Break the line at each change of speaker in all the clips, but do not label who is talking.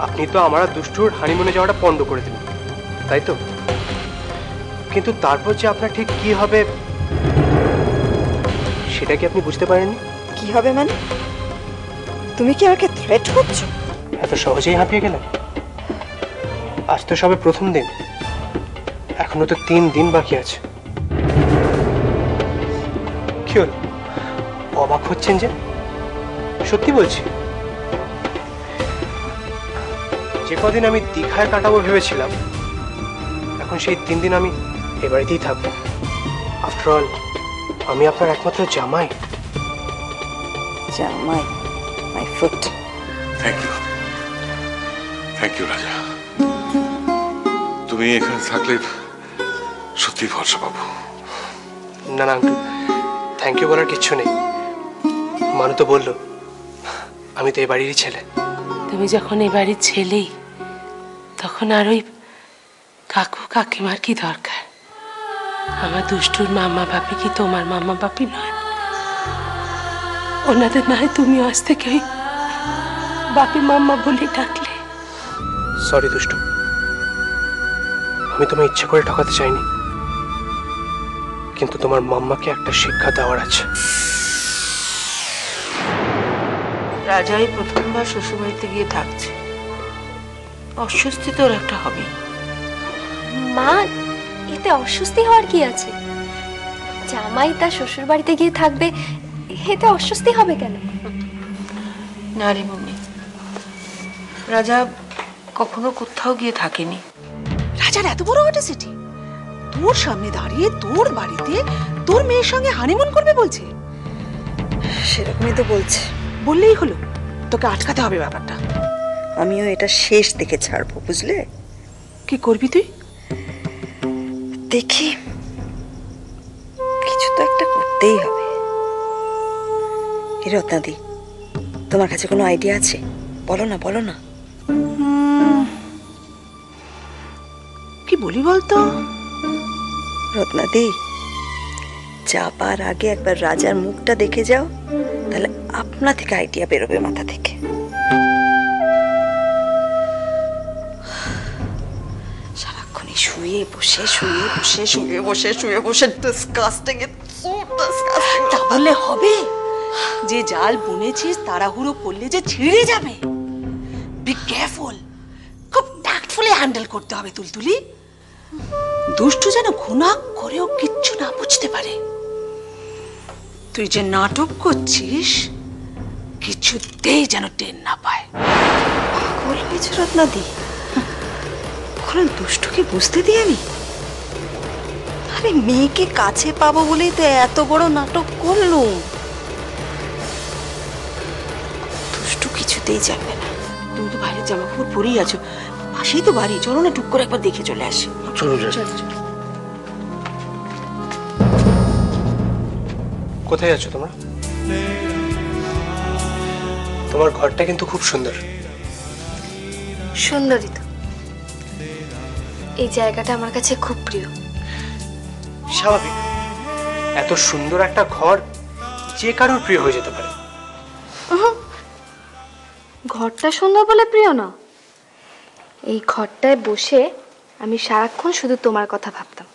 আপনি তো আমার দুষ্টুর হানিমুনে যাওয়াটা বন্ধ করে দিলেন, তাই তো? কিন্তু তারপর যে আপনার ঠিক কি হবে সেটা কি আপনি বুঝতে পারেননি?
কি হবে মানে? তুমি কি আমাকে থ্রেট করছো?
এত সহজেই হাঁপিয়ে গেলাম? আজ তো সবে প্রথম দিন, এখনো তো 3 দিন বাকি আছে। কি হলো, অবাক হচ্ছেন যে? সত্যি বলছি, যে কদিন আমি দীঘায় কাটাবো ভেবেছিলাম, এখন সেই 3 দিন আমি এ বাড়িতেই থাকবো। আফটার অল আমি আপনার একমাত্র জামাই।
জামাই? My foot.
থ্যাংক ইউ রাজা। তুমি এখানে থাকলে সত্যি ভরসা পাবো।
না না আঙ্কেল, থ্যাংক ইউ বলার কিচ্ছু নেই। মানু তো বললো আমি তো এই বাড়িরই ছেলে।
তুমি যখন এই বাড়ির ছেলেই, তখন আর ওই কাকু কাকিমার কি দরকার? আমার দুষ্টুর মামা বাপি কি তোমার মামা বাপি নয়? ওনাদের নয় তুমি আজ থেকে ওই বাপি মাম্মা বলে ডাকলে?
সরি দুষ্টু, আমি তোমায় ইচ্ছে করে ঠকাতে চাইনি, কিন্তু তোমার মাম্মাকে একটা শিক্ষা দেওয়ার আছে।
রাজাই প্রথমবার শ্বশুরবাড়িতে গিয়ে থাকছে, অস্বস্তি তোর একটা হবে।
মা, এতে অস্বস্তি হওয়ার কি আছে? জামাই তার শ্বশুর বাড়িতে গিয়ে থাকবে, এতে অস্বস্তি হবে কেন?
না রে মম্মি, রাজা কখনো কোথাও গিয়ে থাকেনি।
রাজার এত বড় অটোসিটি, তোর সামনে দাঁড়িয়ে তোর বাড়িতে তোর মেয়ের সঙ্গে হানিমুন করবে বলছে।
সেরকমই তো বলছে।
বললেই হলো, তোকে আটকাতে হবে ব্যাপারটা।
আমিও এটা শেষ দেখে ছাড়বো, বুঝলে?
কি করবি তুই?
দেখি, কিছু তো একটা করতেই হবে। রত্নাদি, তোমার কাছে কোনো আইডিয়া আছে? বলো না, বলো না।
কি বলি বলতো?
রত্নাদি, যাবার আগে একবার রাজার মুখটা দেখে যাও, তাহলে আপনা থেকে আইডিয়া বেরোবে মাথা থেকে। সারাক্ষণই শুয়ে বসে ডিসকাস্টিং।
তাহলে হবে? যে জাল বুনেছিস তাড়াহুড়ো করলে যে ছিঁড়ে যাবে। বি কেয়ারফুল, খুব ট্যাক্টফুলি হ্যান্ডেল করতে হবে তুলতুলি। দুষ্টু যেন ঘুণা করেও কিচ্ছু না বুঝতে পারে। তুই যে নাটক করছিস কিছুতেই যেন টের না পায়।
পাগল হয়েছে রত্নাদি? ওখানে দুষ্টুকে বুঝতে দিয়ে আমি? আরে মেয়েকে কাছে পাবো বলেই তো এত বড় নাটক করলুম। দুষ্টু কিছুতেই যাবে না।
তুমি তো বাইরের জামা কাপড় পরেই আছো, পাশেই তো বাড়ি, চলো না টুক করে একবার দেখে চলে আসি।
চলো
কোথায় আছো তোমরা? তোমার ঘরটা কিন্তু খুব সুন্দর।
সুন্দরী তো, এই জায়গাটা আমার কাছে খুব প্রিয়।
স্বাভাবিক, এত সুন্দর একটা ঘর যে কারোর প্রিয় হয়ে যেতে পারে।
ঘরটা সুন্দর বলে প্রিয় না, এই ঘরটায় বসে আমি সারাক্ষণ শুধু তোমার কথা ভাবতাম,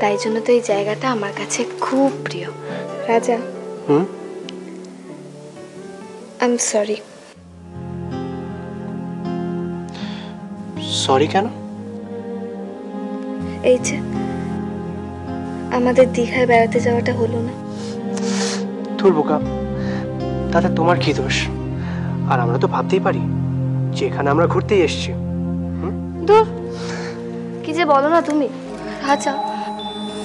তাই জন্য তো এই জায়গাটা আমার কাছে খুব প্রিয়। রাজা, আই এম সরি।
সরি কেন?
এই যে আমাদের দীঘায় বেড়াতে যাওয়াটা হলো না।
তোর বোকা, তাতে তোমার কি দোষ? আর আমরা তো ভাবতেই পারি যে এখানে আমরা ঘুরতেই এসেছি।
দূর, কি যে বলো না তুমি। রাজা,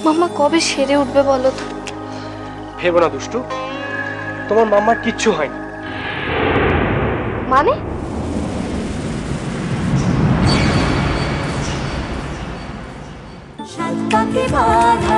মাম্মা কবে সেরে উঠবে বলো তো?
ভেবো না দুষ্টু, তোমার মাম্মার কিচ্ছু হয়নি।
মানে?
সাত পাকে বাঁধা